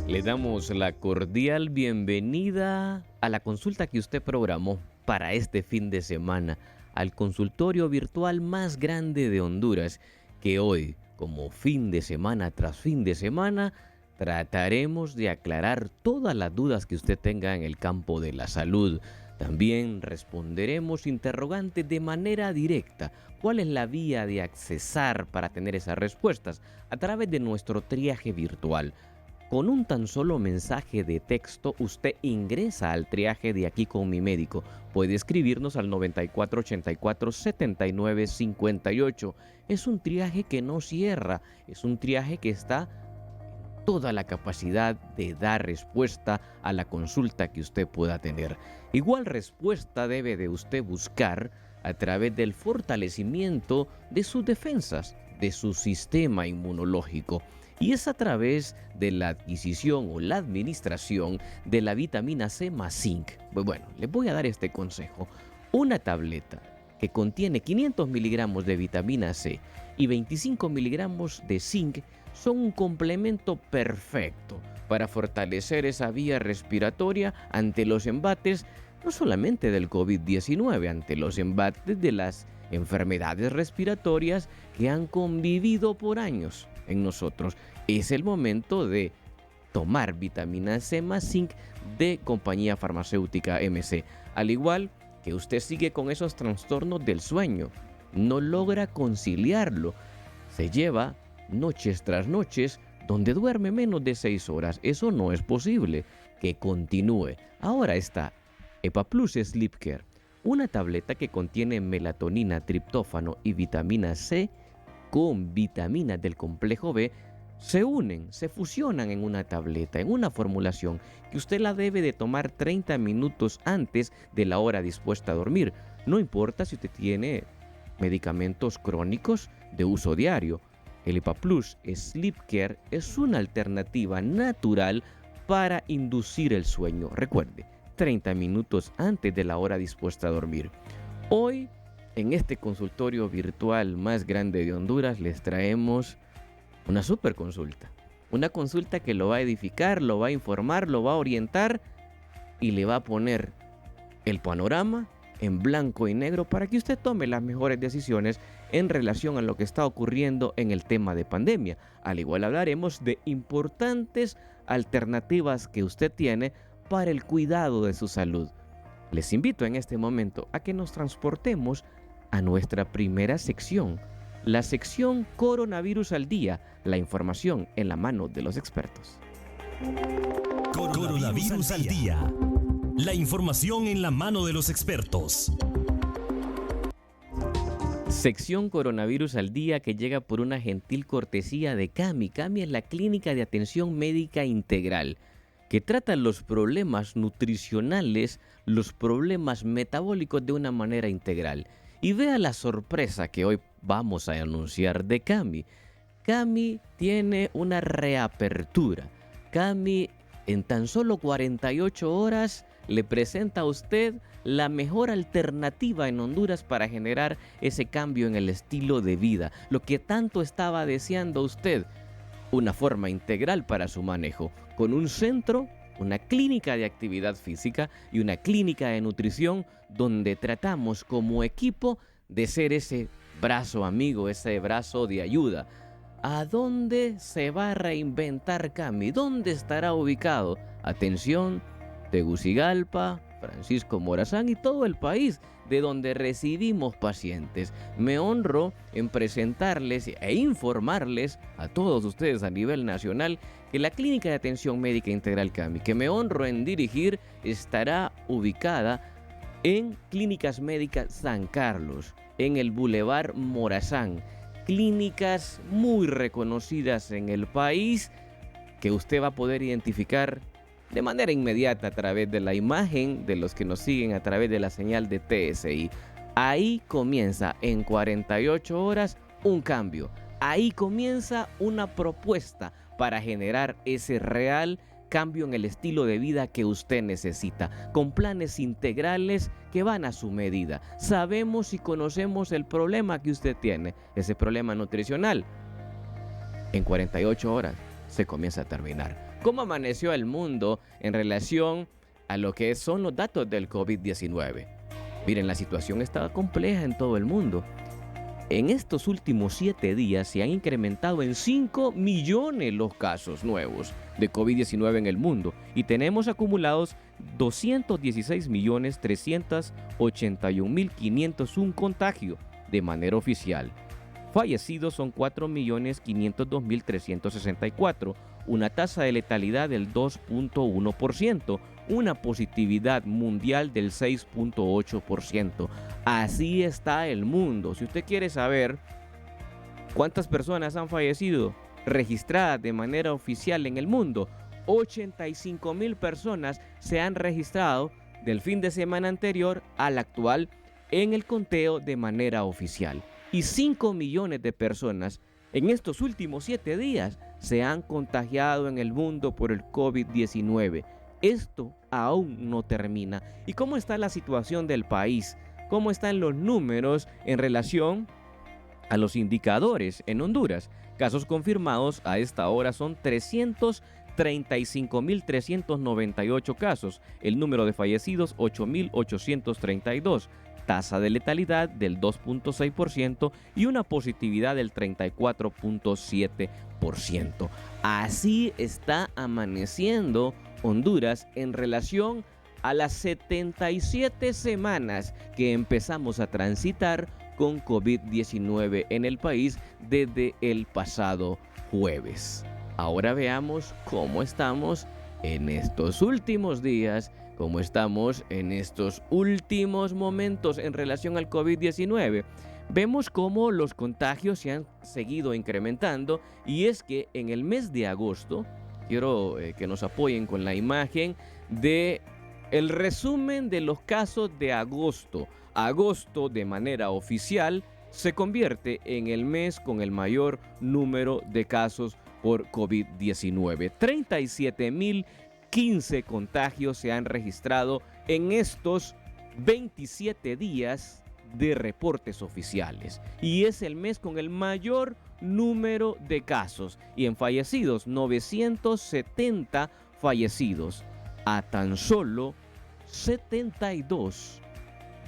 Le damos la cordial bienvenida a la consulta que usted programó para este fin de semana, al consultorio virtual más grande de Honduras, que hoy, como fin de semana tras fin de semana, trataremos de aclarar todas las dudas que usted tenga en el campo de la salud. También responderemos interrogantes de manera directa. ¿Cuál es la vía de accesar para tener esas respuestas? A través de nuestro triaje virtual. Con un tan solo mensaje de texto, usted ingresa al triaje de Aquí con mi médico. Puede escribirnos al 9484-7958. Es un triaje que no cierra, es un triaje que está en toda la capacidad de dar respuesta a la consulta que usted pueda tener. Igual respuesta debe de usted buscar a través del fortalecimiento de sus defensas, de su sistema inmunológico. Y es a través de la adquisición o la administración de la vitamina C más zinc. Bueno, les voy a dar este consejo. Una tableta que contiene 500 miligramos de vitamina C y 25 miligramos de zinc son un complemento perfecto para fortalecer esa vía respiratoria ante los embates, no solamente del COVID-19, ante los embates de las enfermedades respiratorias que han convivido por años en nosotros. Es el momento de tomar vitamina C más zinc de compañía farmacéutica MC. Al igual que usted sigue con esos trastornos del sueño, no logra conciliarlo, se lleva noches tras noches donde duerme menos de 6 horas. Eso no es posible. Que continúe. Ahora está EpaPlus Sleep Care, una tableta que contiene melatonina, triptófano y vitamina C con vitaminas del complejo B, se unen, se fusionan en una tableta, en una formulación que usted la debe de tomar 30 minutos antes de la hora dispuesta a dormir. No importa si usted tiene medicamentos crónicos de uso diario. El EpaPlus Sleep Care es una alternativa natural para inducir el sueño. Recuerde, 30 minutos antes de la hora dispuesta a dormir. Hoy, en este consultorio virtual más grande de Honduras, les traemos una super consulta. Una consulta que lo va a edificar, lo va a informar, lo va a orientar y le va a poner el panorama en blanco y negro para que usted tome las mejores decisiones en relación a lo que está ocurriendo en el tema de pandemia. Al igual hablaremos de importantes alternativas que usted tiene para el cuidado de su salud. Les invito en este momento a que nos transportemos a nuestra primera sección, la sección Coronavirus al Día, la información en la mano de los expertos. Coronavirus al Día, la información en la mano de los expertos. Sección Coronavirus al Día que llega por una gentil cortesía de CAMI. CAMI es la Clínica de Atención Médica Integral, que trata los problemas nutricionales, los problemas metabólicos de una manera integral. Y vea la sorpresa que hoy vamos a anunciar de CAMI. CAMI tiene una reapertura. CAMI en tan solo 48 horas le presenta a usted la mejor alternativa en Honduras para generar ese cambio en el estilo de vida, lo que tanto estaba deseando usted. Una forma integral para su manejo, con un centro, una clínica de actividad física y una clínica de nutrición donde tratamos como equipo de ser ese brazo amigo, ese brazo de ayuda. ¿A dónde se va a reinventar CAMI? ¿Dónde estará ubicado? Atención, Tegucigalpa, Francisco Morazán y todo el país de donde recibimos pacientes. Me honro en presentarles e informarles a todos ustedes a nivel nacional que la Clínica de Atención Médica Integral CAMI, que me honro en dirigir, estará ubicada en Clínicas Médicas San Carlos, en el Boulevard Morazán. Clínicas muy reconocidas en el país que usted va a poder identificar de manera inmediata a través de la imagen de los que nos siguen a través de la señal de TSI. Ahí comienza en 48 horas un cambio. Ahí comienza una propuesta para generar ese real cambio en el estilo de vida que usted necesita, con planes integrales que van a su medida. Sabemos y conocemos el problema que usted tiene, ese problema nutricional. En 48 horas se comienza a terminar. ¿Cómo amaneció el mundo en relación a lo que son los datos del COVID-19? Miren, la situación está compleja en todo el mundo. En estos últimos 7 días se han incrementado en 5 millones los casos nuevos de COVID-19 en el mundo y tenemos acumulados 216.381.501 contagios de manera oficial. Fallecidos son 4.502.364, una tasa de letalidad del 2.1%, una positividad mundial del 6.8%. Así está el mundo. Si usted quiere saber cuántas personas han fallecido registradas de manera oficial en el mundo, 85.000 personas se han registrado del fin de semana anterior al actual en el conteo de manera oficial. Y 5 millones de personas en estos últimos 7 días se han contagiado en el mundo por el COVID-19. Esto aún no termina. ¿Y cómo está la situación del país? ¿Cómo están los números en relación a los indicadores en Honduras? Casos confirmados a esta hora son 335.398 casos. El número de fallecidos, 8.832. Tasa de letalidad del 2.6% y una positividad del 34.7%. Así está amaneciendo Honduras en relación a las 77 semanas que empezamos a transitar con COVID-19 en el país desde el pasado jueves. Ahora veamos cómo estamos en estos últimos días, cómo estamos en estos últimos momentos en relación al COVID-19. Vemos cómo los contagios se han seguido incrementando y es que en el mes de agosto, quiero que nos apoyen con la imagen de el resumen de los casos de agosto. Agosto, de manera oficial, se convierte en el mes con el mayor número de casos por COVID-19. 37.015 contagios se han registrado en estos 27 días de reportes oficiales. Y es el mes con el mayor número de casos. Y en fallecidos, 970 fallecidos. A tan solo 72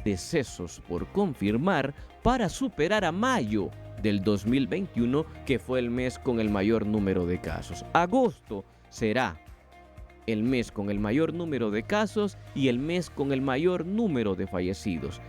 decesos por confirmar para superar a mayo del 2021, que fue el mes con el mayor número de casos. Agosto será el mes con el mayor número de casos y el mes con el mayor número de fallecidos.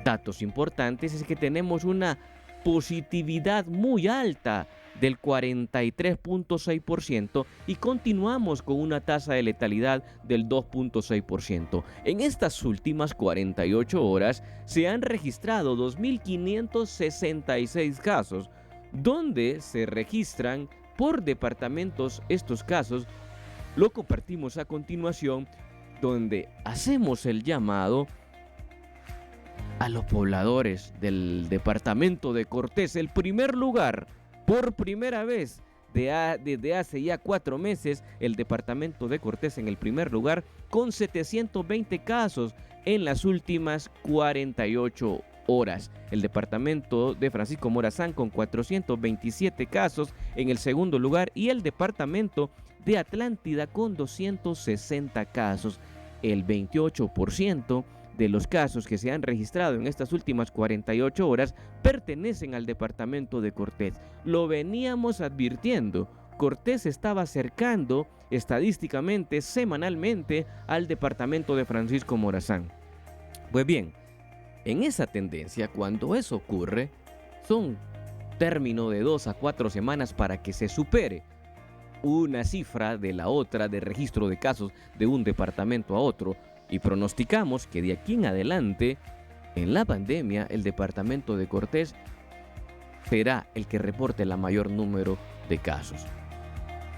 Datos importantes es que tenemos una positividad muy alta del 43.6% y continuamos con una tasa de letalidad del 2.6%. En estas últimas 48 horas se han registrado 2.566 casos, donde se registran por departamentos estos casos. Lo compartimos a continuación, donde hacemos el llamado a los pobladores del departamento de Cortés, el primer lugar. Por primera vez desde hace ya 4 meses, el departamento de Cortés en el primer lugar con 720 casos en las últimas 48 horas. El departamento de Francisco Morazán con 427 casos en el segundo lugar y el departamento de Atlántida con 260 casos. El 28% de los casos que se han registrado en estas últimas 48 horas pertenecen al departamento de Cortés. Lo veníamos advirtiendo. Cortés estaba acercando estadísticamente, semanalmente, al departamento de Francisco Morazán. Pues bien, en esa tendencia, cuando eso ocurre, son término de 2 a 4 semanas para que se supere una cifra de la otra de registro de casos de un departamento a otro. Y pronosticamos que de aquí en adelante, en la pandemia, el departamento de Cortés será el que reporte el mayor número de casos.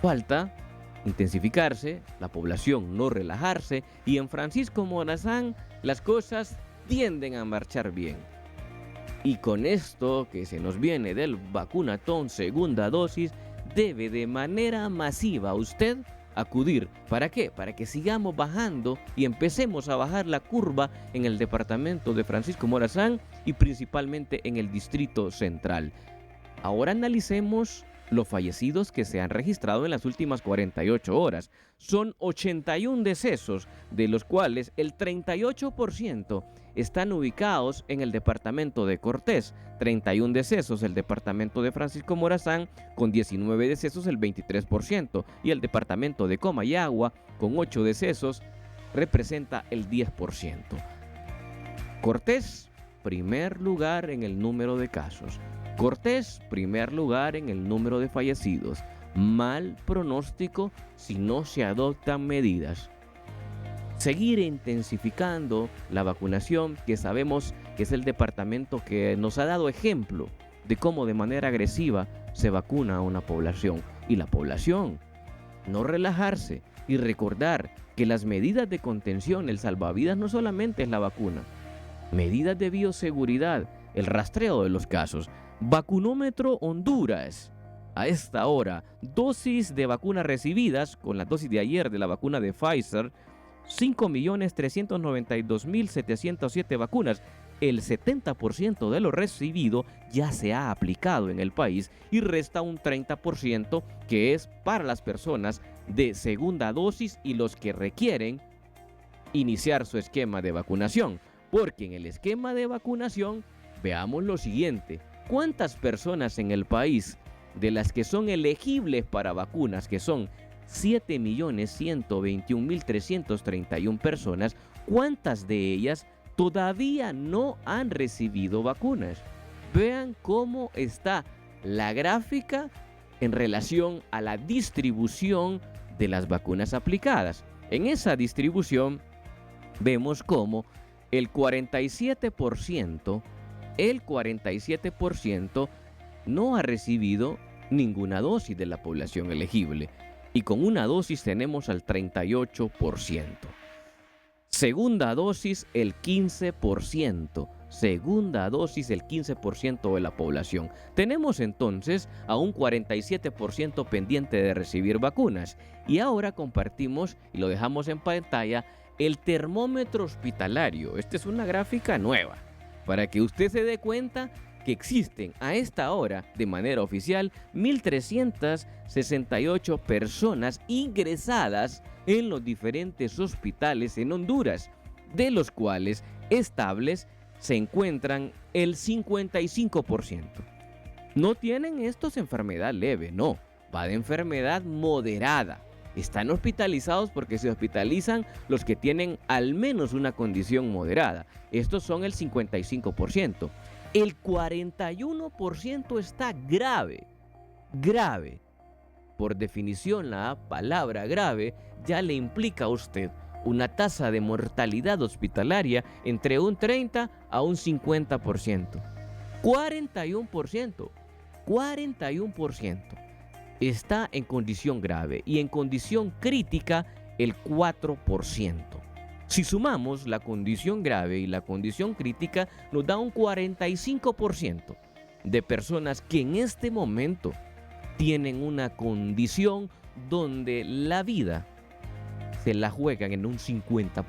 Falta intensificarse, la población no relajarse, y en Francisco Morazán las cosas tienden a marchar bien. Y con esto que se nos viene del vacunatón segunda dosis, debe de manera masiva usted acudir. ¿Para qué? Para que sigamos bajando y empecemos a bajar la curva en el departamento de Francisco Morazán y principalmente en el Distrito Central. Ahora analicemos los fallecidos que se han registrado en las últimas 48 horas. Son 81 decesos, de los cuales el 38% están ubicados en el departamento de Cortés, 31 decesos el departamento de Francisco Morazán, con 19 decesos el 23%, y el departamento de Comayagua, con 8 decesos, representa el 10%. Cortés, primer lugar en el número de casos. Cortés, primer lugar en el número de fallecidos. Mal pronóstico si no se adoptan medidas. Seguir intensificando la vacunación, que sabemos que es el departamento que nos ha dado ejemplo de cómo de manera agresiva se vacuna a una población. Y la población, no relajarse y recordar que las medidas de contención, el salvavidas no solamente es la vacuna, medidas de bioseguridad, el rastreo de los casos. Vacunómetro Honduras. A esta hora, dosis de vacunas recibidas, con la dosis de ayer de la vacuna de Pfizer, 5.392.707 vacunas. El 70% de lo recibido ya se ha aplicado en el país y resta un 30% que es para las personas de segunda dosis y los que requieren iniciar su esquema de vacunación. Porque en el esquema de vacunación, veamos lo siguiente: ¿cuántas personas en el país de las que son elegibles para vacunas, que son 7.121.331 personas, cuántas de ellas todavía no han recibido vacunas? Vean cómo está la gráfica en relación a la distribución de las vacunas aplicadas. En esa distribución vemos cómo el 47% no ha recibido ninguna dosis de la población elegible, y con una dosis tenemos al 38%. Segunda dosis el 15%, segunda dosis el 15% de la población. Tenemos entonces a un 47% pendiente de recibir vacunas. Y ahora compartimos y lo dejamos en pantalla el termómetro hospitalario. Esta es una gráfica nueva para que usted se dé cuenta que existen a esta hora, de manera oficial, 1.368 personas ingresadas en los diferentes hospitales en Honduras, de los cuales estables se encuentran el 55%. No tienen estos enfermedad leve, no, va de enfermedad moderada. Están hospitalizados porque se hospitalizan los que tienen al menos una condición moderada. Estos son el 55%. El 41% está grave. Grave. Por definición, la palabra grave ya le implica a usted una tasa de mortalidad hospitalaria entre un 30 a un 50%. 41% está en condición grave y en condición crítica el 4%. Si sumamos la condición grave y la condición crítica, nos da un 45% de personas que en este momento tienen una condición donde la vida se la juegan en un 50%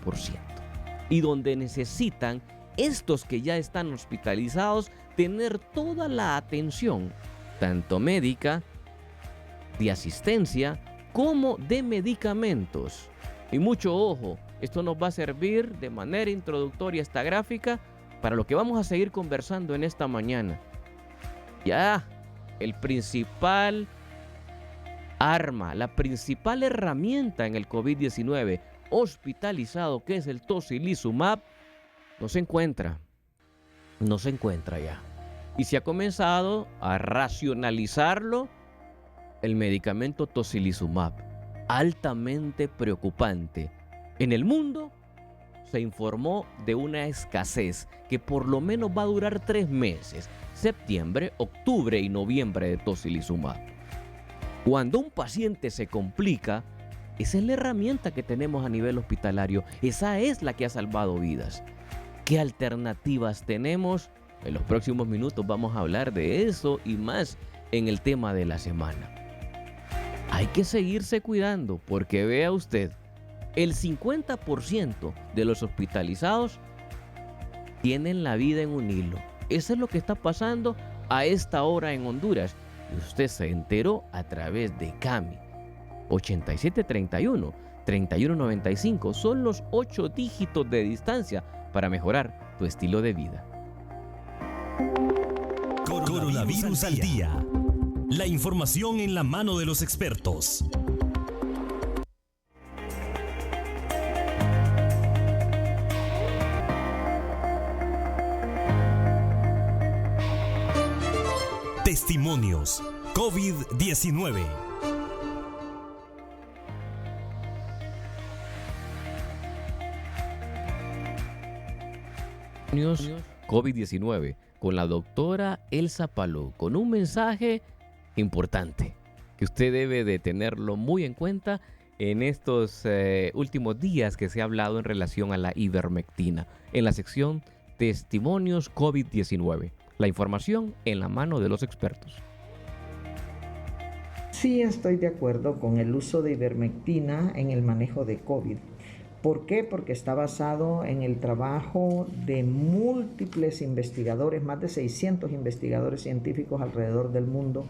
y donde necesitan estos que ya están hospitalizados tener toda la atención, tanto médica, de asistencia, como de medicamentos. Y mucho ojo, esto nos va a servir de manera introductoria esta gráfica para lo que vamos a seguir conversando en esta mañana. Ya, el principal arma, la principal herramienta en el COVID-19 hospitalizado, que es el tocilizumab, no se encuentra ya. Y se ha comenzado a racionalizarlo el medicamento tocilizumab, altamente preocupante. En el mundo se informó de una escasez que por lo menos va a durar 3 meses, septiembre, octubre y noviembre, de tocilizumab. Cuando un paciente se complica, esa es la herramienta que tenemos a nivel hospitalario, esa es la que ha salvado vidas. ¿Qué alternativas tenemos? En los próximos minutos vamos a hablar de eso y más en el tema de la semana. Hay que seguirse cuidando porque vea usted, el 50% de los hospitalizados tienen la vida en un hilo. Eso es lo que está pasando a esta hora en Honduras. y usted se enteró a través de CAMI. 8731-3195 son los 8 dígitos de distancia para mejorar tu estilo de vida. Coronavirus al día. La información en la mano de los expertos. Testimonios COVID-19. COVID-19 con la doctora Elsa Palou, con un mensaje importante que usted debe de tenerlo muy en cuenta en estos últimos días que se ha hablado en relación a la ivermectina, en la sección Testimonios COVID-19. La información en la mano de los expertos. Sí, estoy de acuerdo con el uso de ivermectina en el manejo de COVID. ¿Por qué? Porque está basado en el trabajo de múltiples investigadores, más de 600 investigadores científicos alrededor del mundo,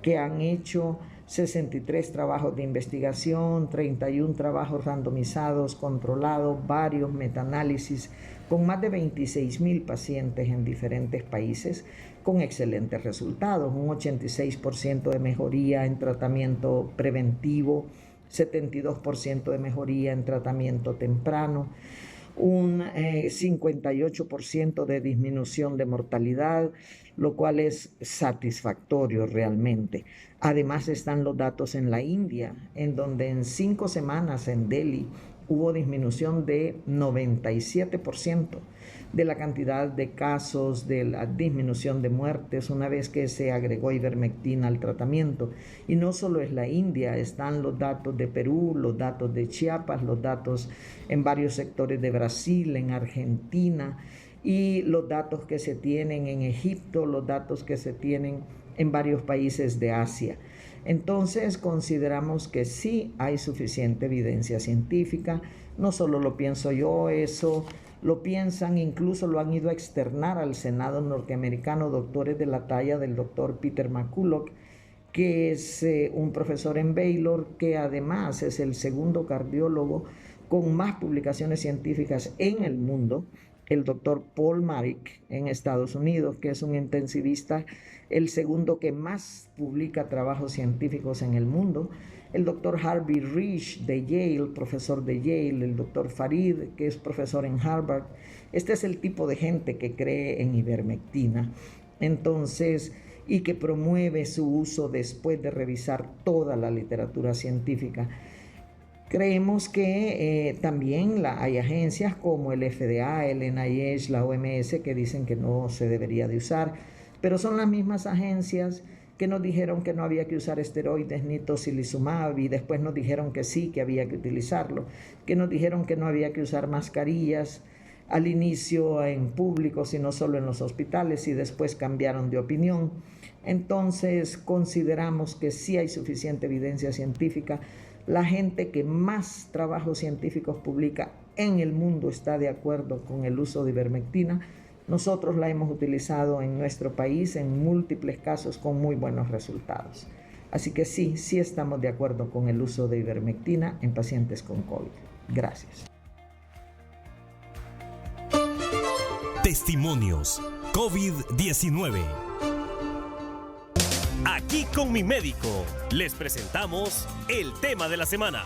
que han hecho 63 trabajos de investigación, 31 trabajos randomizados, controlados, varios metaanálisis, con más de 26,000 pacientes en diferentes países, con excelentes resultados, un 86% de mejoría en tratamiento preventivo, 72% de mejoría en tratamiento temprano, un 58% de disminución de mortalidad, lo cual es satisfactorio realmente. Además están los datos en la India, en donde en 5 semanas en Delhi hubo disminución de 97% de la cantidad de casos, de la disminución de muertes una vez que se agregó ivermectina al tratamiento. Y no solo es la India, están los datos de Perú, los datos de Chiapas, los datos en varios sectores de Brasil, en Argentina, y los datos que se tienen en Egipto, los datos que se tienen en varios países de Asia. Entonces consideramos que sí hay suficiente evidencia científica. No solo lo pienso yo, eso lo piensan, incluso lo han ido a externar al Senado norteamericano doctores de la talla del doctor Peter McCullough, que es un profesor en Baylor, que además es el segundo cardiólogo con más publicaciones científicas en el mundo, el doctor Paul Marik en Estados Unidos, que es un intensivista, el segundo que más publica trabajos científicos en el mundo, el doctor Harvey Risch de Yale, profesor de Yale, el doctor Farid, que es profesor en Harvard. Este es el tipo de gente que cree en ivermectina, entonces, y que promueve su uso después de revisar toda la literatura científica. Creemos que también hay agencias como el FDA, el NIH, la OMS, que dicen que no se debería de usar, pero son las mismas agencias que nos dijeron que no había que usar esteroides ni tocilizumab, y después nos dijeron que sí, que había que utilizarlo, que nos dijeron que no había que usar mascarillas al inicio en público, sino solo en los hospitales, y después cambiaron de opinión. Entonces consideramos que sí hay suficiente evidencia científica. La gente que más trabajos científicos publica en el mundo está de acuerdo con el uso de ivermectina. Nosotros la hemos utilizado en nuestro país en múltiples casos con muy buenos resultados. Así que sí estamos de acuerdo con el uso de ivermectina en pacientes con COVID. Gracias. Testimonios COVID-19. Aquí con mi médico, les presentamos el tema de la semana.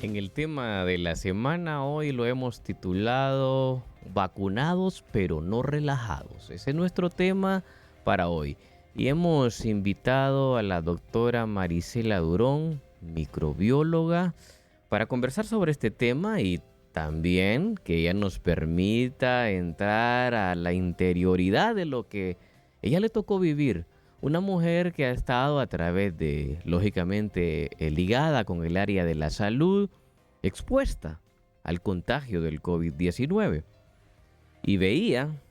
En el tema de la semana hoy lo hemos titulado Vacunados pero no relajados. Ese es nuestro tema para hoy. Y hemos invitado a la doctora Marisela Durón, microbióloga, para conversar sobre este tema y también que ella nos permita entrar a la interioridad de lo que ella le tocó vivir. Una mujer que ha estado a través de, lógicamente, ligada con el área de la salud, expuesta al contagio del COVID-19. Y veía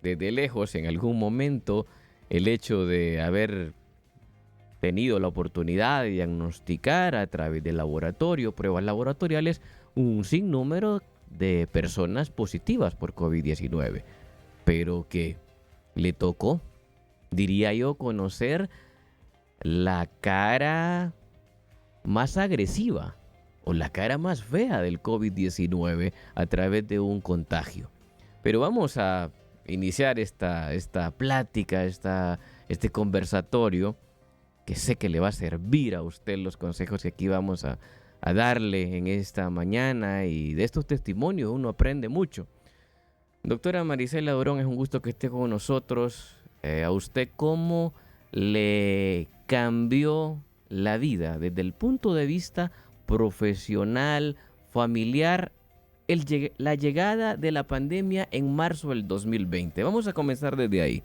desde lejos en algún momento el hecho de haber tenido la oportunidad de diagnosticar a través del laboratorio, pruebas laboratoriales, un sinnúmero de personas positivas por COVID-19. Pero que le tocó diría yo, conocer la cara más agresiva o la cara más fea del COVID-19 a través de un contagio. Pero vamos a iniciar esta plática, este conversatorio, que sé que le va a servir a usted los consejos que aquí vamos a darle en esta mañana, y de estos testimonios uno aprende mucho. Doctora Marisela Durón, es un gusto que esté con nosotros. A usted, ¿cómo le cambió la vida desde el punto de vista profesional, familiar, la llegada de la pandemia en marzo del 2020? Vamos a comenzar desde ahí.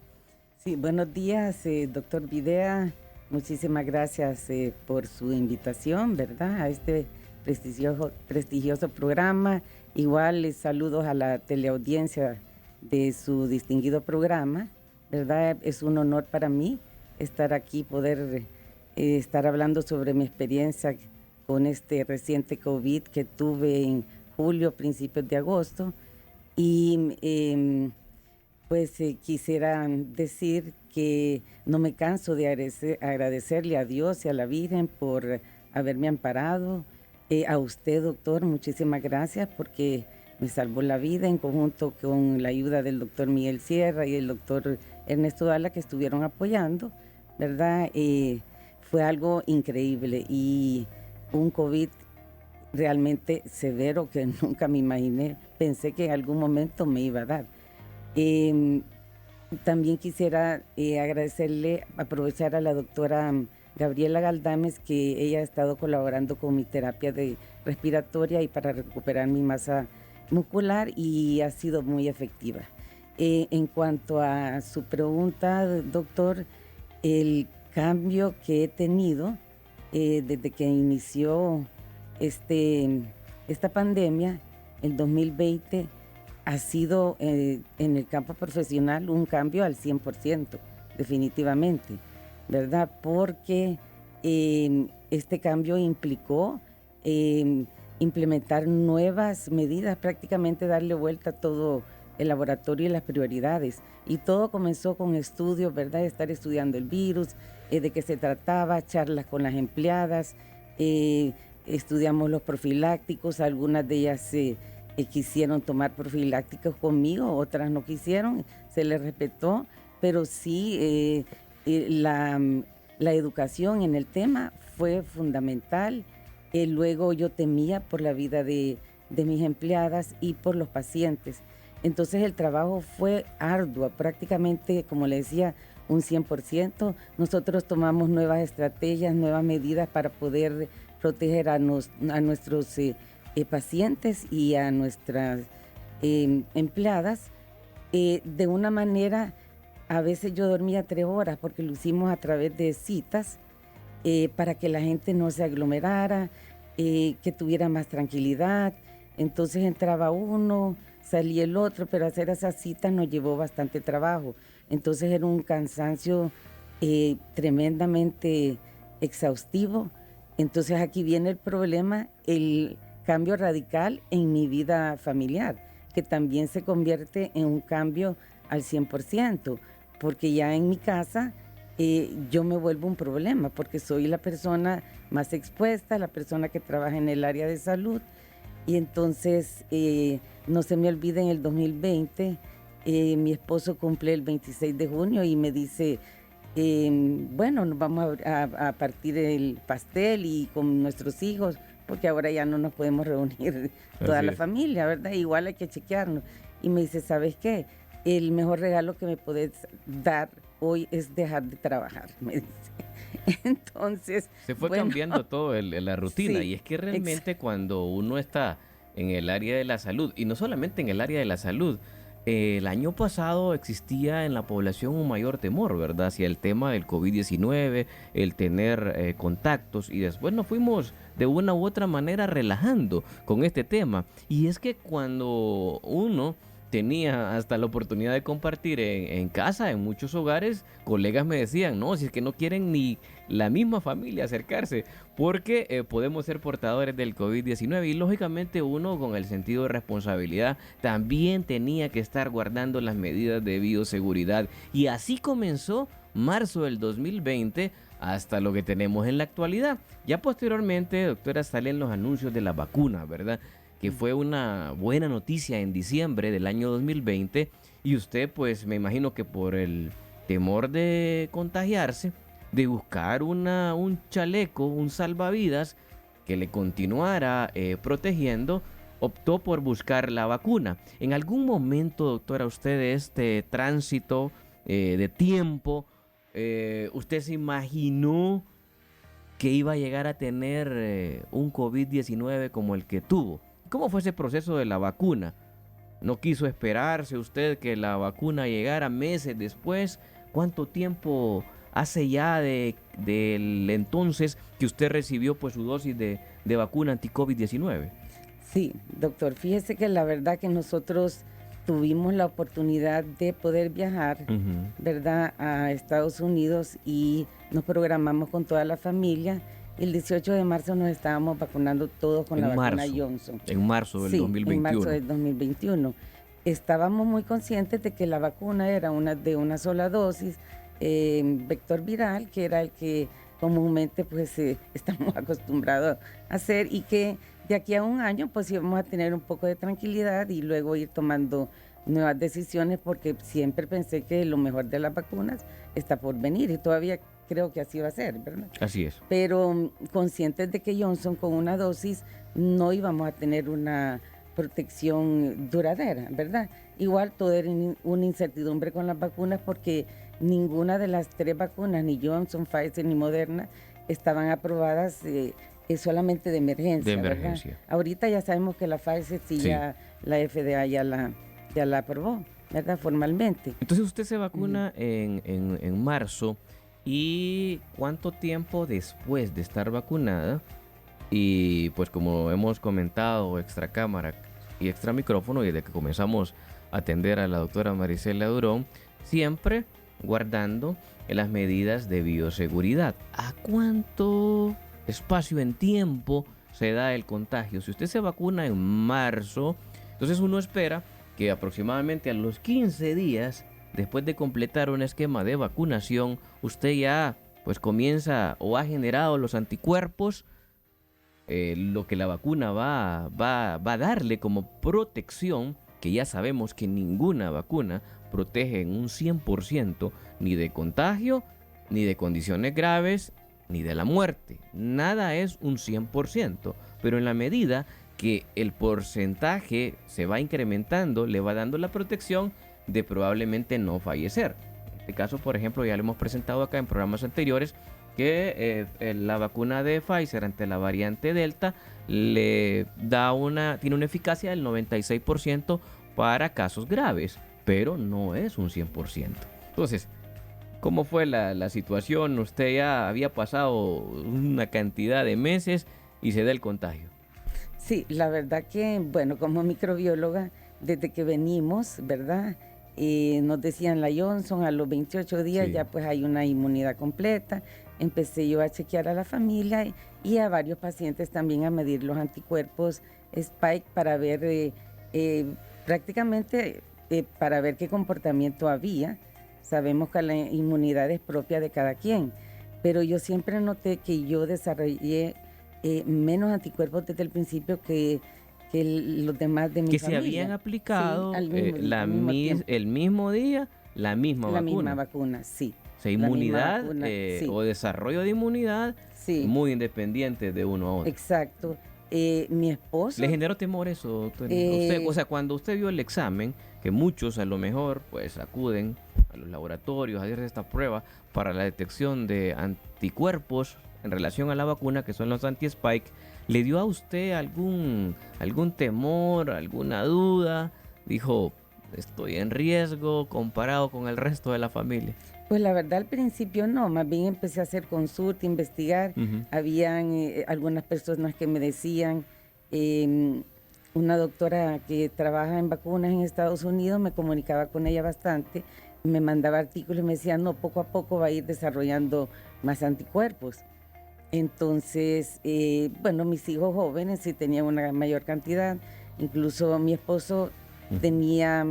Sí, buenos días, doctor Videa. Muchísimas gracias por su invitación, ¿verdad?, a este prestigioso programa. Igual saludos a la teleaudiencia de su distinguido programa, ¿verdad? Es un honor para mí estar aquí, poder estar hablando sobre mi experiencia con este reciente COVID que tuve en julio, principios de agosto. Y quisiera decir que no me canso de agradecerle a Dios y a la Virgen por haberme amparado. A usted, doctor, muchísimas gracias, porque me salvó la vida en conjunto con la ayuda del doctor Miguel Sierra y el doctor Ernesto Dala, que estuvieron apoyando, ¿verdad? Fue algo increíble y un COVID realmente severo que nunca me imaginé. Pensé que en algún momento me iba a dar. También quisiera aprovechar a la doctora Gabriela Galdames, que ella ha estado colaborando con mi terapia respiratoria y para recuperar mi masa muscular, y ha sido muy efectiva. En cuanto a su pregunta, doctor, el cambio que he tenido desde que inició esta pandemia, el 2020, ha sido en el campo profesional un cambio al 100%, definitivamente, ¿verdad? Porque este cambio implicó implementar nuevas medidas, prácticamente darle vuelta a todo el laboratorio y las prioridades. Y todo comenzó con estudios, ¿verdad? Estar estudiando el virus, de qué se trataba, charlas con las empleadas, estudiamos los profilácticos, algunas de ellas quisieron tomar profilácticos conmigo, otras no quisieron, se les respetó, pero sí la educación en el tema fue fundamental. Luego yo temía por la vida de mis empleadas y por los pacientes. Entonces el trabajo fue arduo, prácticamente, como le decía, un 100%. Nosotros tomamos nuevas estrategias, nuevas medidas para poder proteger a nuestros pacientes y a nuestras empleadas. De una manera, a veces yo dormía 3 horas porque lo hicimos a través de citas para que la gente no se aglomerara, que tuviera más tranquilidad. Entonces entraba uno, salía el otro, pero hacer esas citas nos llevó bastante trabajo. Entonces era un cansancio tremendamente exhaustivo. Entonces aquí viene el problema, el cambio radical en mi vida familiar, que también se convierte en un cambio al 100%, porque ya en mi casa yo me vuelvo un problema, porque soy la persona más expuesta, la persona que trabaja en el área de salud. Y entonces no se me olvida, en el 2020 mi esposo cumple el 26 de junio y me dice, bueno, nos vamos a partir el pastel y con nuestros hijos, porque ahora ya no nos podemos reunir toda la familia, ¿verdad? Igual hay que chequearnos. Y me dice, ¿sabes qué? El mejor regalo que me podés dar hoy es dejar de trabajar, me dice. Entonces, se fue cambiando todo la rutina, sí, y es que realmente cuando uno está en el área de la salud, y no solamente en el área de la salud, el año pasado existía en la población un mayor temor, ¿verdad?, hacia el tema del COVID-19, el tener contactos, y después nos fuimos de una u otra manera relajando con este tema. Y es que cuando uno tenía hasta la oportunidad de compartir en casa, en muchos hogares, colegas me decían, no, si es que no quieren ni la misma familia acercarse, porque podemos ser portadores del COVID-19 y lógicamente uno con el sentido de responsabilidad también tenía que estar guardando las medidas de bioseguridad. Y así comenzó marzo del 2020 hasta lo que tenemos en la actualidad. Ya posteriormente, doctora, salen los anuncios de la vacuna, ¿verdad? Que fue una buena noticia en diciembre del año 2020 y usted, pues me imagino que por el temor de contagiarse, de buscar un chaleco, un salvavidas que le continuara protegiendo, optó por buscar la vacuna. En algún momento, doctora, usted de este tránsito de tiempo, ¿usted se imaginó que iba a llegar a tener un COVID-19 como el que tuvo? ¿Cómo fue ese proceso de la vacuna? ¿No quiso esperarse usted que la vacuna llegara meses después? ¿Cuánto tiempo hace ya del entonces que usted recibió pues su dosis de vacuna anti-COVID-19? Sí, doctor, fíjese que la verdad que nosotros tuvimos la oportunidad de poder viajar, ¿verdad?, a Estados Unidos y nos programamos con toda la familia. El 18 de marzo nos estábamos vacunando todos con la vacuna Johnson. En marzo del 2021. En marzo del 2021. Estábamos muy conscientes de que la vacuna era de una sola dosis, vector viral, que era el que comúnmente pues estamos acostumbrados a hacer y que de aquí a un año pues íbamos a tener un poco de tranquilidad y luego ir tomando nuevas decisiones porque siempre pensé que lo mejor de las vacunas está por venir y todavía creo que así va a ser, ¿verdad? Así es. Pero conscientes de que Johnson con una dosis no íbamos a tener una protección duradera, ¿verdad? Igual todo era una incertidumbre con las vacunas porque ninguna de las 3 vacunas, ni Johnson, Pfizer ni Moderna, estaban aprobadas solamente de emergencia. ¿Verdad? Ahorita ya sabemos que la Pfizer sí. Ya la FDA ya la aprobó, ¿verdad? Formalmente. Entonces usted se vacuna en marzo. ¿Y cuánto tiempo después de estar vacunada? Y pues como hemos comentado extra cámara y extra micrófono, y desde que comenzamos a atender a la doctora Marisela Durón, siempre guardando las medidas de bioseguridad. ¿A cuánto espacio en tiempo se da el contagio? Si usted se vacuna en marzo, entonces uno espera que aproximadamente a los 15 días después de completar un esquema de vacunación, usted ya pues comienza o ha generado los anticuerpos, lo que la vacuna va a darle como protección, que ya sabemos que ninguna vacuna protege en un 100% ni de contagio, ni de condiciones graves, ni de la muerte. Nada es un 100%, pero en la medida que el porcentaje se va incrementando, le va dando la protección de probablemente no fallecer. En este caso, por ejemplo, ya lo hemos presentado acá en programas anteriores, que la vacuna de Pfizer ante la variante Delta tiene una eficacia del 96% para casos graves, pero no es un 100%. Entonces, ¿cómo fue la situación? Usted ya había pasado una cantidad de meses y se da el contagio. Sí, la verdad que, bueno, como microbióloga, desde que venimos, ¿verdad?, nos decían la Johnson, a los 28 días ya pues hay una inmunidad completa. Empecé yo a chequear a la familia y a varios pacientes también a medir los anticuerpos Spike para ver prácticamente para ver qué comportamiento había. Sabemos que la inmunidad es propia de cada quien, pero yo siempre noté que yo desarrollé menos anticuerpos desde el principio que los demás de mi familia. Que se habían aplicado el mismo día la misma vacuna. La misma vacuna, sí. O sea, inmunidad o desarrollo de inmunidad muy independiente de uno a otro. Exacto. Mi esposo... ¿Le generó temor eso, doctor? O sea, cuando usted vio el examen, que muchos a lo mejor pues acuden a los laboratorios a hacer esta prueba para la detección de anticuerpos en relación a la vacuna, que son los anti-spike, ¿le dio a usted algún temor, alguna duda? Dijo, estoy en riesgo comparado con el resto de la familia. Pues la verdad al principio no, más bien empecé a hacer consulta, investigar. Habían algunas personas que me decían, una doctora que trabaja en vacunas en Estados Unidos, me comunicaba con ella bastante, me mandaba artículos y me decía, no, poco a poco va a ir desarrollando más anticuerpos. Entonces, bueno, mis hijos jóvenes sí tenían una mayor cantidad, incluso mi esposo tenía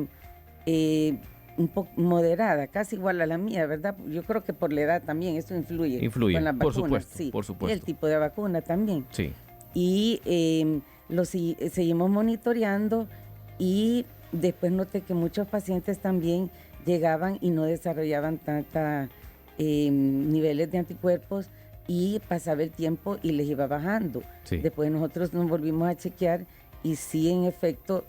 un poco moderada, casi igual a la mía, ¿verdad? Yo creo que por la edad también eso influye con las por vacunas. supuesto, Sí, por supuesto. el tipo de vacuna también. Sí. Y seguimos monitoreando y después noté que muchos pacientes también llegaban y no desarrollaban tanta niveles de anticuerpos y pasaba el tiempo y les iba bajando. Sí. Después nosotros nos volvimos a chequear y sí, en efecto,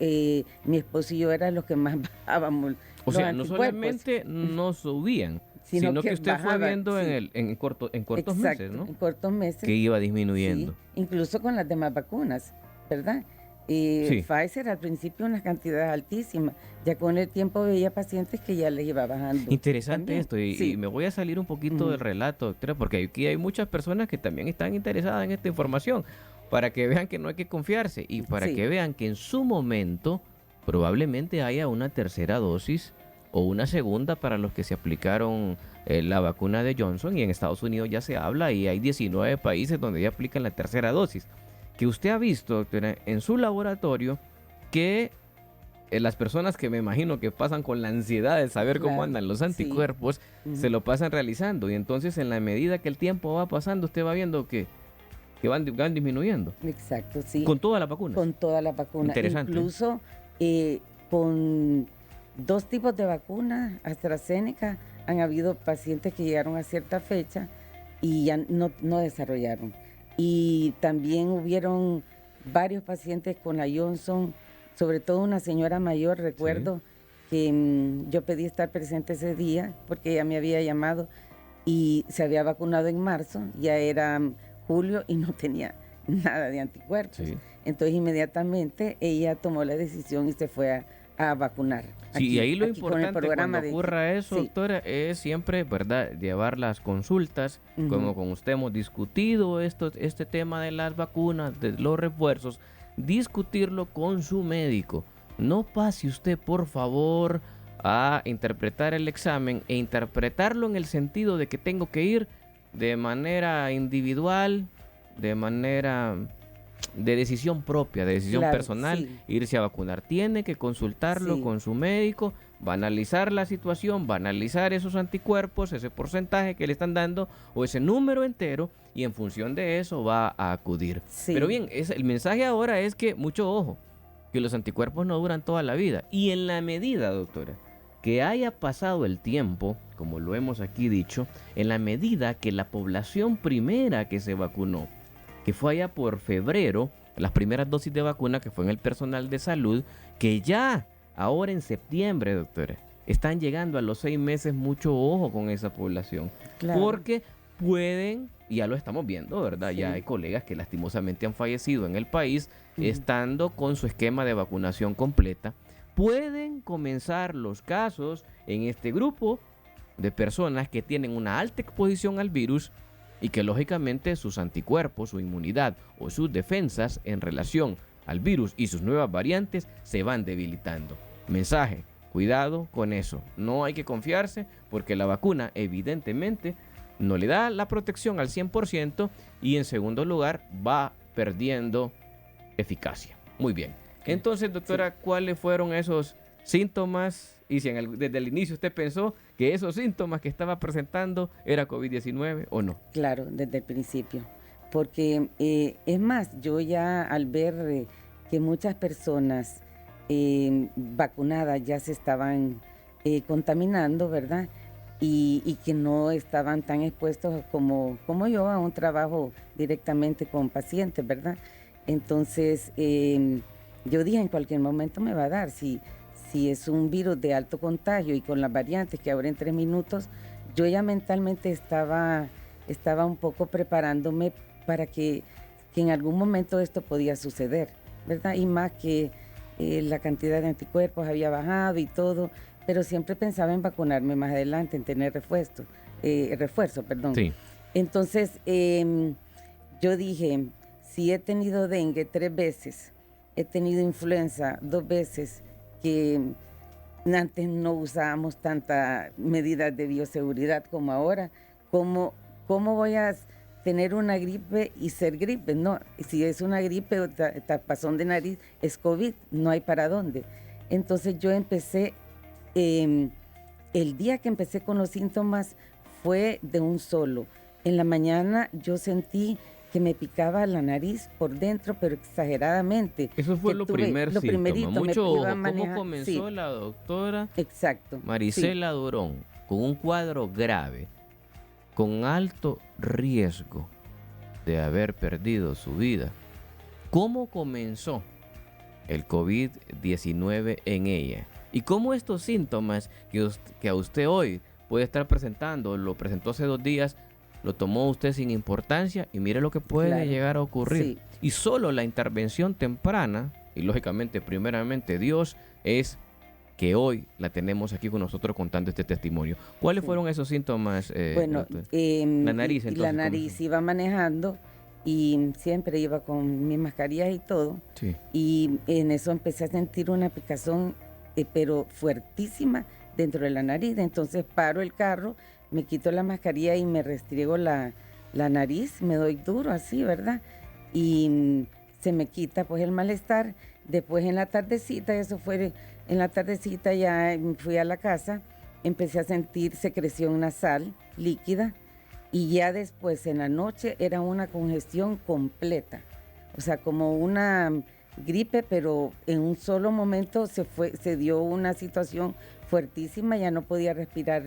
mi esposo y yo era los que más bajábamos. O sea, no anticuerpos. solamente no subían, sino que usted bajaban, fue viendo sí. en cortos Exacto, meses, ¿no? en cortos meses. Que iba disminuyendo. Sí, incluso con las demás vacunas, ¿verdad? Sí. Pfizer al principio unas cantidades altísimas, ya con el tiempo veía pacientes que ya les iba bajando. Interesante también. esto y me voy a salir un poquito del relato, doctora, porque aquí hay muchas personas que también están interesadas en esta información, para que vean que no hay que confiarse y para que vean que en su momento probablemente haya una tercera dosis o una segunda para los que se aplicaron la vacuna de Johnson, y en Estados Unidos ya se habla y hay 19 países donde ya aplican la tercera dosis. Que usted ha visto, doctora, en su laboratorio que las personas que me imagino que pasan con la ansiedad de saber cómo andan los anticuerpos, se lo pasan realizando, y entonces en la medida que el tiempo va pasando, usted va viendo que van disminuyendo. Exacto, sí. ¿Con todas las vacunas? Con todas las vacunas. Interesante. Incluso con 2 tipos de vacunas, AstraZeneca, han habido pacientes que llegaron a cierta fecha y ya no desarrollaron. Y también hubieron varios pacientes con la Johnson, sobre todo una señora mayor, recuerdo que yo pedí estar presente ese día porque ella me había llamado y se había vacunado en marzo, ya era julio y no tenía nada de anticuerpos. Sí. Entonces inmediatamente ella tomó la decisión y se fue a vacunar. Sí, y ahí lo importante cuando ocurra eso, doctora, es siempre, ¿verdad?, llevar las consultas, como con usted hemos discutido este tema de las vacunas, de los refuerzos, discutirlo con su médico. No pase usted, por favor, a interpretar el examen e interpretarlo en el sentido de que tengo que ir de manera individual, de manera de decisión propia, de decisión personal, irse a vacunar. Tiene que consultarlo con su médico, va a analizar la situación, va a analizar esos anticuerpos, ese porcentaje que le están dando o ese número entero, y en función de eso va a acudir. Pero bien, el mensaje ahora es que mucho ojo, que los anticuerpos no duran toda la vida, y en la medida, doctora, que haya pasado el tiempo, como lo hemos aquí dicho, en la medida que la población primera que se vacunó, que fue allá por febrero, las primeras dosis de vacuna que fue en el personal de salud, que ya ahora en septiembre, doctora, están llegando a los 6 meses, mucho ojo con esa población. Claro. Porque pueden, y ya lo estamos viendo, ¿verdad? Sí. Ya hay colegas que lastimosamente han fallecido en el país, estando con su esquema de vacunación completa. Pueden comenzar los casos en este grupo de personas que tienen una alta exposición al virus y que lógicamente sus anticuerpos, su inmunidad o sus defensas en relación al virus y sus nuevas variantes se van debilitando. Mensaje, cuidado con eso. No hay que confiarse porque la vacuna evidentemente no le da la protección al 100% y en segundo lugar va perdiendo eficacia. Muy bien. Entonces, doctora, ¿cuáles fueron esos síntomas? Y si desde el inicio usted pensó que esos síntomas que estaba presentando era COVID-19 o no. Claro, desde el principio. Porque es más, yo ya al ver que muchas personas vacunadas ya se estaban contaminando, ¿verdad? Y que no estaban tan expuestos como yo a un trabajo directamente con pacientes, ¿verdad? Entonces, yo dije, en cualquier momento me va a dar. Si es un virus de alto contagio y con las variantes que ahora en 3 minutos, yo ya mentalmente estaba un poco preparándome para que en algún momento esto podía suceder, ¿verdad? Y más que la cantidad de anticuerpos había bajado y todo, pero siempre pensaba en vacunarme más adelante, en tener refuerzo. Sí. Entonces, yo dije, si he tenido dengue 3 veces he tenido influenza 2 veces, que antes no usábamos tantas medidas de bioseguridad como ahora. ¿Cómo voy a tener una gripe y ser gripe? No, si es una gripe o tapazón de nariz, es COVID, no hay para dónde. Entonces yo empecé, el día que empecé con los síntomas fue de un solo. En la mañana yo sentí que me picaba la nariz por dentro, pero exageradamente. Eso fue lo primer síntoma. Primerito, Mucho me ojo, iba a ¿cómo manejar. comenzó Sí, la doctora exacto. Marisela Durón con un cuadro grave, con alto riesgo de haber perdido su vida? ¿Cómo comenzó el COVID-19 en ella? ¿Y cómo estos síntomas que a usted hoy puede estar presentando, lo presentó hace 2 días, lo tomó usted sin importancia y mire lo que puede Claro, llegar a ocurrir? sí. Y solo la intervención temprana, y lógicamente primeramente Dios, es que hoy la tenemos aquí con nosotros contando este testimonio. ¿Cuáles Sí. fueron esos síntomas? Bueno, doctor? La nariz, y entonces. la nariz iba manejando y siempre iba con mis mascarillas y todo. Sí. Y en eso empecé a sentir una picazón, pero fuertísima dentro de la nariz. Entonces paro el carro, me quito la mascarilla y me restriego la nariz, me doy duro así, ¿verdad? Y se me quita pues el malestar. Después en la tardecita, eso fue en la tardecita, ya fui a la casa, empecé a sentir secreción nasal líquida y ya después en la noche era una congestión completa. O sea, como una gripe, pero en un solo momento se dio una situación fuertísima, ya no podía respirar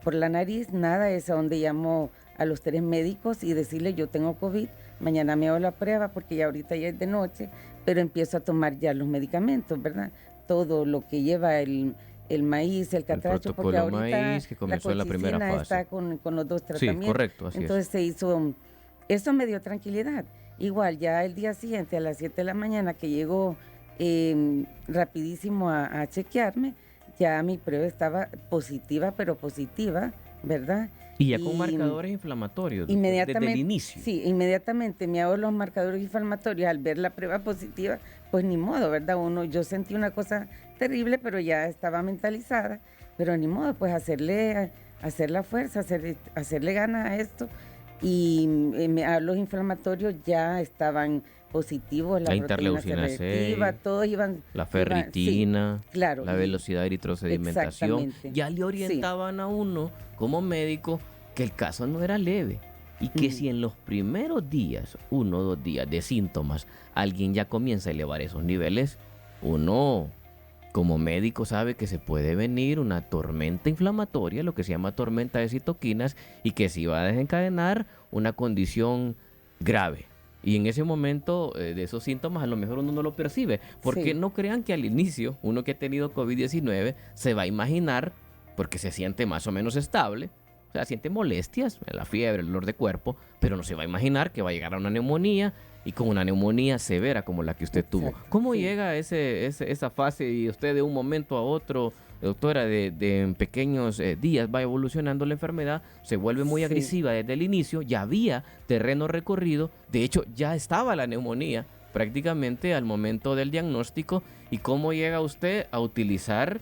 por la nariz, nada. Es a donde llamo a los 3 médicos y decirles: yo tengo COVID, mañana me hago la prueba porque ya ahorita ya es de noche, pero empiezo a tomar ya los medicamentos, ¿verdad? Todo lo que lleva el maíz, el catracho, porque protocolo ahorita maíz que comenzó en la primera colchicina fase. está con los 2 Sí, tratamientos. correcto, así Entonces se hizo, eso me dio tranquilidad. Igual ya el día siguiente a las 7 de la mañana que llegó rapidísimo a chequearme, ya mi prueba estaba positiva, pero positiva, ¿verdad? Y ya con marcadores inflamatorios Inmediatamente, desde el inicio. Sí, inmediatamente me hago los marcadores inflamatorios al ver la prueba positiva, pues ni modo, ¿verdad? Yo sentí una cosa terrible, pero ya estaba mentalizada, pero ni modo, pues hacer la fuerza, hacerle ganas a esto. Y los inflamatorios ya estaban positivos, la interleucina proteína C reactiva, todos iban... La ferritina, sí, claro, la velocidad de eritrosedimentación. exactamente. Ya le orientaban a uno como médico que el caso no era leve y que si en los primeros días, 1 o 2 días de síntomas, alguien ya comienza a elevar esos niveles, uno como médico sabe que se puede venir una tormenta inflamatoria, lo que se llama tormenta de citoquinas, y que sí va a desencadenar una condición grave. Y en ese momento de esos síntomas a lo mejor uno no lo percibe, porque Sí. no crean que al inicio uno que ha tenido COVID-19 se va a imaginar, porque se siente más o menos estable, o sea, siente molestias, la fiebre, el dolor de cuerpo, pero no se va a imaginar que va a llegar a una neumonía, y con una neumonía severa como la que usted tuvo. Exacto, ¿Cómo sí. llega esa fase y usted de un momento a otro, doctora, de en pequeños días va evolucionando la enfermedad, se vuelve muy Sí. agresiva desde el inicio, ya había terreno recorrido, de hecho ya estaba la neumonía prácticamente al momento del diagnóstico? ¿Y cómo llega usted a utilizar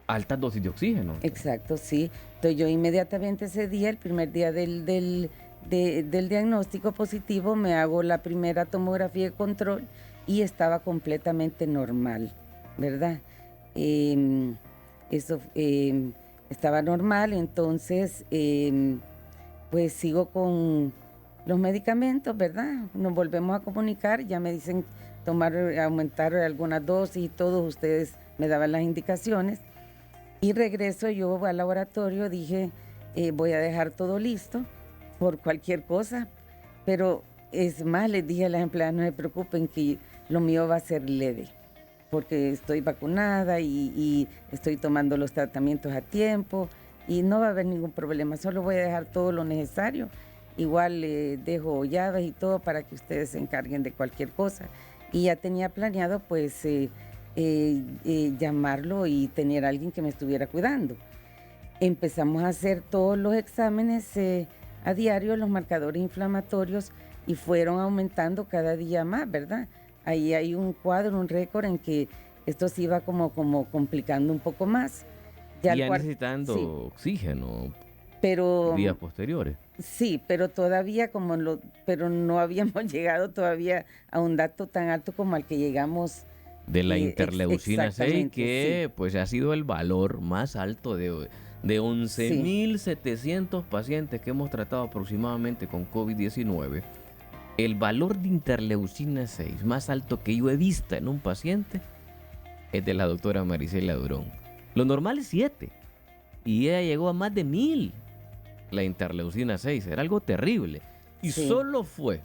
altas dosis de oxígeno? Exacto, sí. Entonces yo inmediatamente ese día, el primer día del diagnóstico positivo, me hago la primera tomografía de control y estaba completamente normal, ¿verdad? Estaba normal, entonces pues sigo con los medicamentos, ¿verdad? Nos volvemos a comunicar, ya me dicen aumentar algunas dosis y todos ustedes me daban las indicaciones. Y regreso yo al laboratorio, dije, voy a dejar todo listo por cualquier cosa, pero es más, les dije a las empleadas: no se preocupen, que lo mío va a ser leve, porque estoy vacunada y estoy tomando los tratamientos a tiempo y no va a haber ningún problema, solo voy a dejar todo lo necesario. Igual dejo llaves y todo para que ustedes se encarguen de cualquier cosa. Y ya tenía planeado pues llamarlo y tener a alguien que me estuviera cuidando. Empezamos a hacer todos los exámenes a diario, los marcadores inflamatorios, y fueron aumentando cada día más, ¿verdad? ahí hay un cuadro, un récord en que esto se iba como complicando un poco más. Ya al necesitando sí, oxígeno pero días posteriores. sí, pero todavía pero no habíamos llegado todavía a un dato tan alto como al que llegamos. De la interleucina 6, Exactamente, que sí, pues ha sido el valor más alto de sí, 11.700 pacientes que hemos tratado aproximadamente con COVID-19. El valor de interleucina 6 más alto que yo he visto en un paciente es de la doctora Marisela Durón. Lo normal es 7 y ella llegó a más de 1.000. La interleucina 6 era algo terrible y sí, solo fue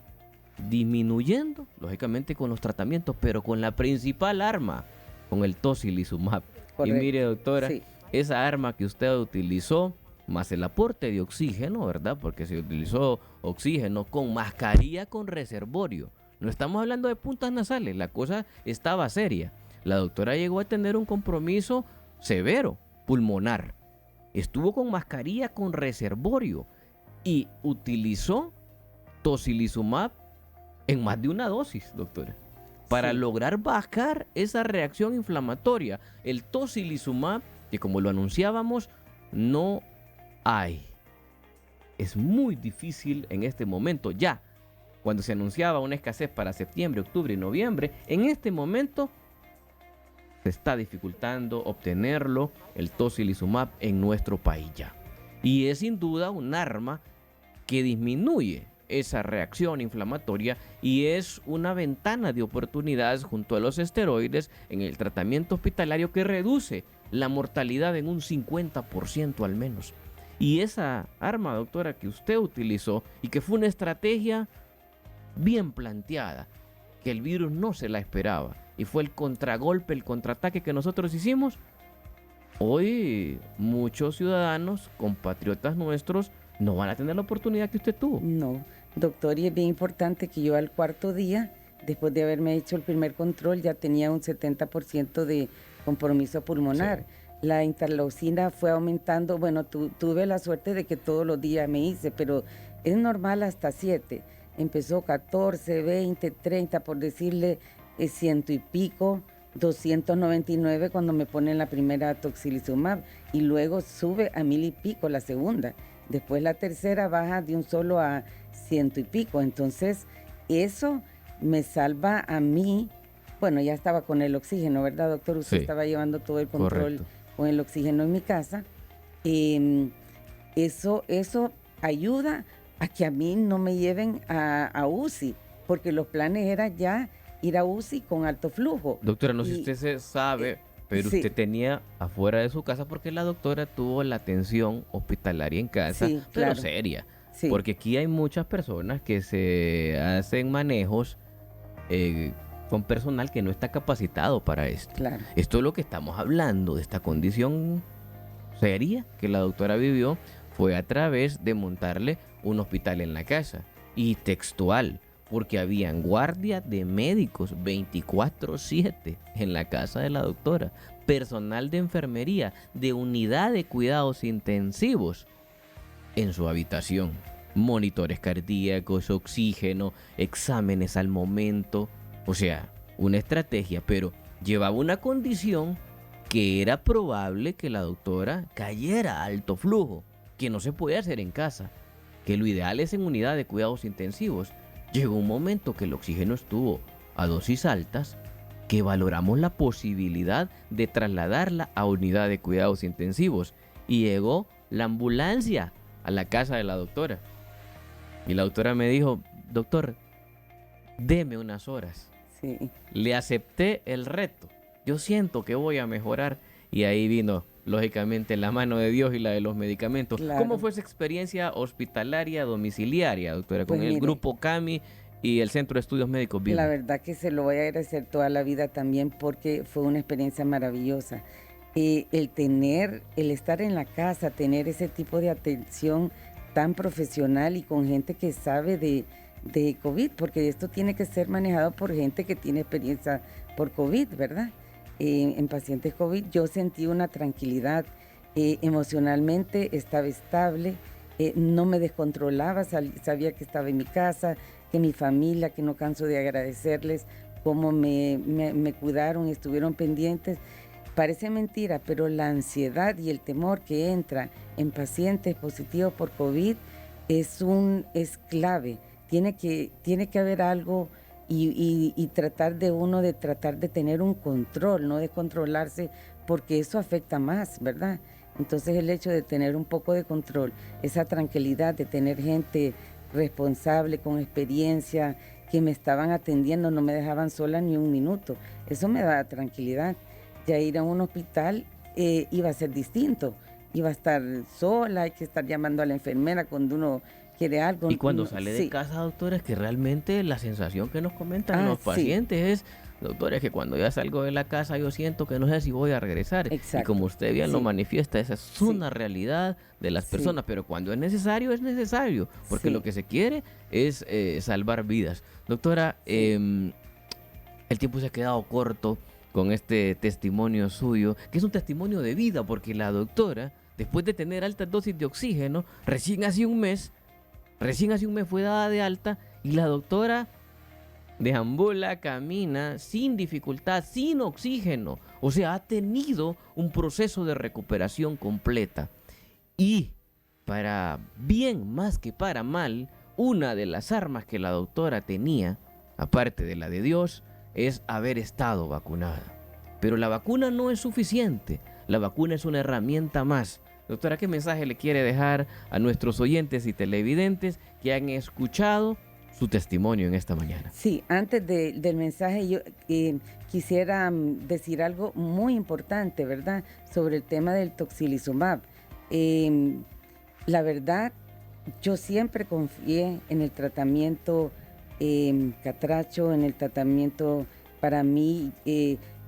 disminuyendo, lógicamente con los tratamientos, pero con la principal arma, con el tocilizumab. Y mire, correcto, doctora, sí, esa arma que usted utilizó, más el aporte de oxígeno, ¿verdad? Porque se utilizó oxígeno con mascarilla con reservorio. No estamos hablando de puntas nasales, la cosa estaba seria. La doctora llegó a tener un compromiso severo, pulmonar. Estuvo con mascarilla con reservorio y utilizó tocilizumab en más de una dosis, doctora, para sí, lograr bajar esa reacción inflamatoria. El tocilizumab, que como lo anunciábamos, no hay. Es muy difícil en este momento. Ya, cuando se anunciaba una escasez para septiembre, octubre y noviembre, en este momento se está dificultando obtenerlo, el tocilizumab, en nuestro país ya. Y es sin duda un arma que disminuye esa reacción inflamatoria y es una ventana de oportunidades junto a los esteroides en el tratamiento hospitalario que reduce la mortalidad en un 50% al menos. Y esa arma, doctora, que usted utilizó y que fue una estrategia bien planteada, que el virus no se la esperaba y fue el contragolpe, el contraataque que nosotros hicimos, hoy muchos ciudadanos, compatriotas nuestros, no van a tener la oportunidad que usted tuvo. no, doctor, y es bien importante que yo al cuarto día, después de haberme hecho el primer control, ya tenía un 70% de compromiso pulmonar. Sí. La interleucina fue aumentando, bueno, tuve la suerte de que todos los días me hice, pero es normal hasta 7. Empezó 14, 20, 30, por decirle, 100 y pico, 299 cuando me ponen la primera tocilizumab y luego sube a 1.000 y pico la segunda. Después la tercera baja de un solo a 100 y pico. Entonces, eso me salva a mí. Bueno, ya estaba con el oxígeno, ¿verdad, doctor? Usted Sí, estaba llevando todo el control correcto. con el oxígeno en mi casa. Eso ayuda a que a mí no me lleven a UCI, porque los planes eran ya ir a UCI con alto flujo. Doctora, no sé si Y, usted se sabe, pero sí, usted tenía afuera de su casa porque la doctora tuvo la atención hospitalaria en casa, sí, pero claro, seria. sí, Porque aquí hay muchas personas que se hacen manejos eh, con personal que no está capacitado para esto. claro, Esto es lo que estamos hablando, de esta condición seria que la doctora vivió, fue a través de montarle un hospital en la casa. Y textual, porque habían guardia de médicos 24/7 en la casa de la doctora, personal de enfermería, de unidad de cuidados intensivos en su habitación, monitores cardíacos, oxígeno, exámenes al momento, o sea, una estrategia, pero llevaba una condición que era probable que la doctora cayera a alto flujo, que no se puede hacer en casa, que lo ideal es en unidad de cuidados intensivos. Llegó un momento que el oxígeno estuvo a dosis altas, que valoramos la posibilidad de trasladarla a unidad de cuidados intensivos y llegó la ambulancia a la casa de la doctora. Y la doctora me dijo, doctor, deme unas horas. sí. Le acepté el reto. Yo siento que voy a mejorar. Y ahí vino, lógicamente, la mano de Dios y la de los medicamentos. Claro. ¿Cómo fue esa experiencia hospitalaria, domiciliaria, doctora, con Pues el mire, grupo CAMI y el Centro de Estudios Médicos Vivo? la verdad que se lo voy a agradecer toda la vida también porque fue una experiencia maravillosa. El estar en la casa, tener ese tipo de atención tan profesional y con gente que sabe de COVID, porque esto tiene que ser manejado por gente que tiene experiencia por COVID, ¿verdad? En pacientes COVID yo sentí una tranquilidad, emocionalmente estaba estable, no me descontrolaba, sabía que estaba en mi casa, que mi familia, que no canso de agradecerles cómo me cuidaron y estuvieron pendientes. Parece mentira, pero la ansiedad y el temor que entra en pacientes positivos por COVID es clave. Tiene que haber algo y tratar de tener un control, no de controlarse, porque eso afecta más, ¿verdad? Entonces el hecho de tener un poco de control, esa tranquilidad de tener gente responsable, con experiencia, que me estaban atendiendo, no me dejaban sola ni un minuto, eso me da tranquilidad. Ya ir a un hospital iba a ser distinto, iba a estar sola, hay que estar llamando a la enfermera cuando uno quiere algo. Y cuando sale de casa, doctora, es que realmente la sensación que nos comentan los pacientes es, doctora, es que cuando ya salgo de la casa yo siento que no sé si voy a regresar. Exacto. Y como usted bien lo manifiesta, esa es una realidad de las personas, pero cuando es necesario, porque lo que se quiere es salvar vidas. Doctora, el tiempo se ha quedado corto con este testimonio suyo, que es un testimonio de vida, porque la doctora, después de tener altas dosis de oxígeno, recién hace un mes fue dada de alta y la doctora deambula, camina sin dificultad, sin oxígeno. O sea, ha tenido un proceso de recuperación completa. Y para bien más que para mal, una de las armas que la doctora tenía, aparte de la de Dios, es haber estado vacunada. Pero la vacuna no es suficiente. La vacuna es una herramienta más. Doctora, ¿qué mensaje le quiere dejar a nuestros oyentes y televidentes que han escuchado su testimonio en esta mañana? Sí, antes del mensaje yo quisiera decir algo muy importante, ¿verdad? Sobre el tema del tocilizumab. La verdad, yo siempre confié en el tratamiento catracho, en el tratamiento, para mí,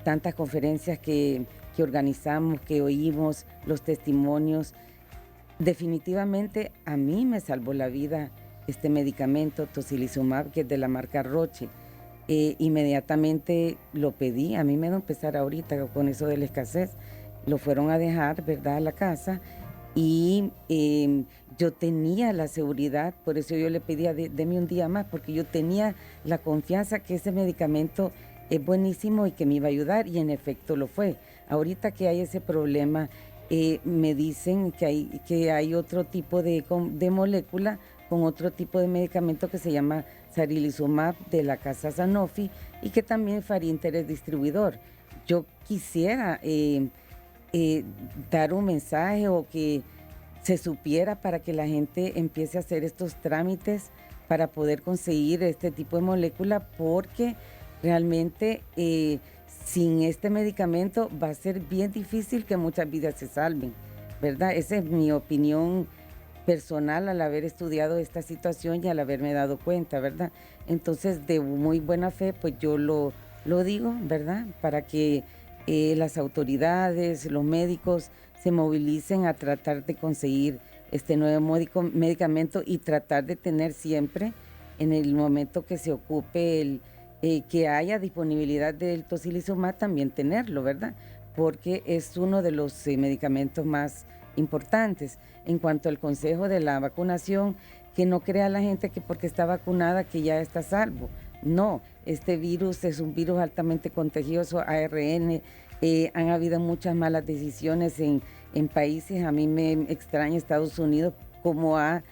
tantas conferencias que organizamos, que oímos, los testimonios. Definitivamente a mí me salvó la vida este medicamento tocilizumab, que es de la marca Roche. Inmediatamente lo pedí, a mí me va a empezar ahorita con eso de la escasez, lo fueron a dejar, ¿verdad?, a la casa, y yo tenía la seguridad, por eso yo le pedía, deme un día más, porque yo tenía la confianza que ese medicamento es buenísimo y que me iba a ayudar, y en efecto lo fue. Ahorita que hay ese problema, me dicen que hay otro tipo de molécula con otro tipo de medicamento que se llama sarilizumab de la casa Sanofi y que también Farinter es distribuidor. Yo quisiera dar un mensaje o que se supiera para que la gente empiece a hacer estos trámites para poder conseguir este tipo de molécula, porque realmente sin este medicamento va a ser bien difícil que muchas vidas se salven, ¿verdad? Esa es mi opinión personal al haber estudiado esta situación y al haberme dado cuenta, ¿verdad? Entonces, de muy buena fe, pues yo lo digo, ¿verdad? Para que las autoridades, los médicos se movilicen a tratar de conseguir este nuevo medicamento y tratar de tener siempre, en el momento que se ocupe que haya disponibilidad del tocilizumab, también tenerlo, ¿verdad? Porque es uno de los medicamentos más importantes. En cuanto al consejo de la vacunación, que no crea la gente que porque está vacunada que ya está a salvo. No, este virus es un virus altamente contagioso, ARN. Han habido muchas malas decisiones en países. A mí me extraña Estados Unidos cómo ha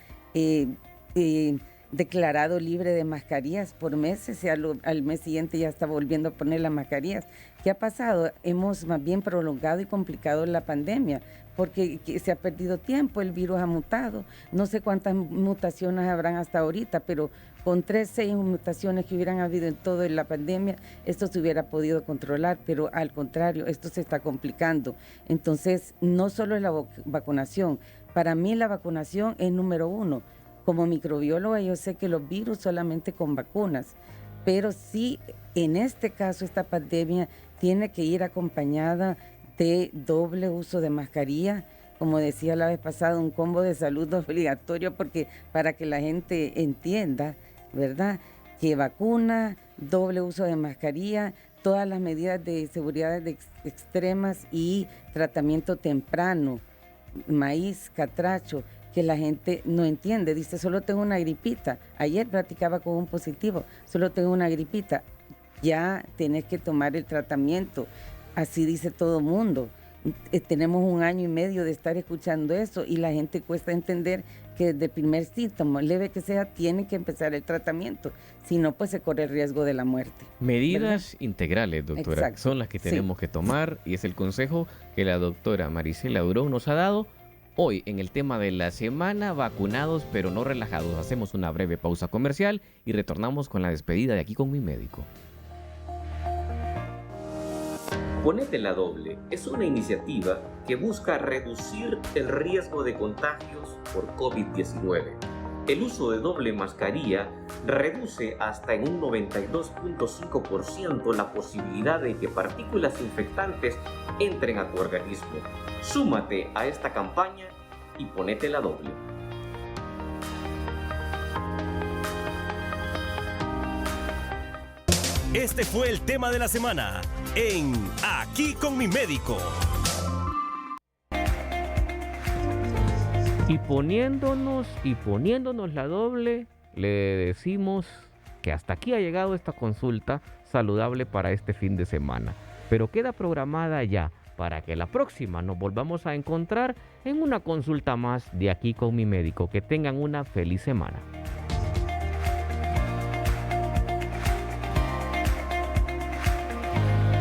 declarado libre de mascarillas por meses, y al mes siguiente ya está volviendo a poner las mascarillas. ¿Qué ha pasado? Hemos más bien prolongado y complicado la pandemia, porque se ha perdido tiempo, el virus ha mutado, no sé cuántas mutaciones habrán hasta ahorita, pero con 6 mutaciones que hubieran habido en toda la pandemia, esto se hubiera podido controlar, pero al contrario, esto se está complicando. Entonces, no solo es la vacunación, para mí la vacunación es número 1. Como microbióloga yo sé que los virus solamente con vacunas, pero sí, en este caso, esta pandemia tiene que ir acompañada de doble uso de mascarilla, como decía la vez pasada, un combo de salud obligatorio, porque para que la gente entienda, ¿verdad?, que vacuna, doble uso de mascarilla, todas las medidas de seguridad extremas y tratamiento temprano, maíz, catracho, que la gente no entiende. Dice, solo tengo una gripita. Ayer platicaba con un positivo, solo tengo una gripita. ya tenés que tomar el tratamiento. Así dice todo mundo. Tenemos 1 año y medio de estar escuchando eso y la gente cuesta entender que desde el primer síntoma, leve que sea, tiene que empezar el tratamiento. Si no, pues se corre el riesgo de la muerte. Medidas ¿verdad? integrales, doctora, Exacto. son las que tenemos que tomar y es el consejo que la doctora Marisela Durón nos ha dado hoy en el tema de la semana, vacunados pero no relajados. Hacemos una breve pausa comercial y retornamos con la despedida de Aquí con mi médico. Ponete la doble es una iniciativa que busca reducir el riesgo de contagios por COVID-19. El uso de doble mascarilla reduce hasta en un 92.5% la posibilidad de que partículas infectantes entren a tu organismo. Súmate a esta campaña y ponete la doble. Este fue el tema de la semana en Aquí con mi médico. Y poniéndonos la doble, le decimos que hasta aquí ha llegado esta consulta saludable para este fin de semana. Pero queda programada ya para que la próxima nos volvamos a encontrar en una consulta más de Aquí con mi médico. Que tengan una feliz semana.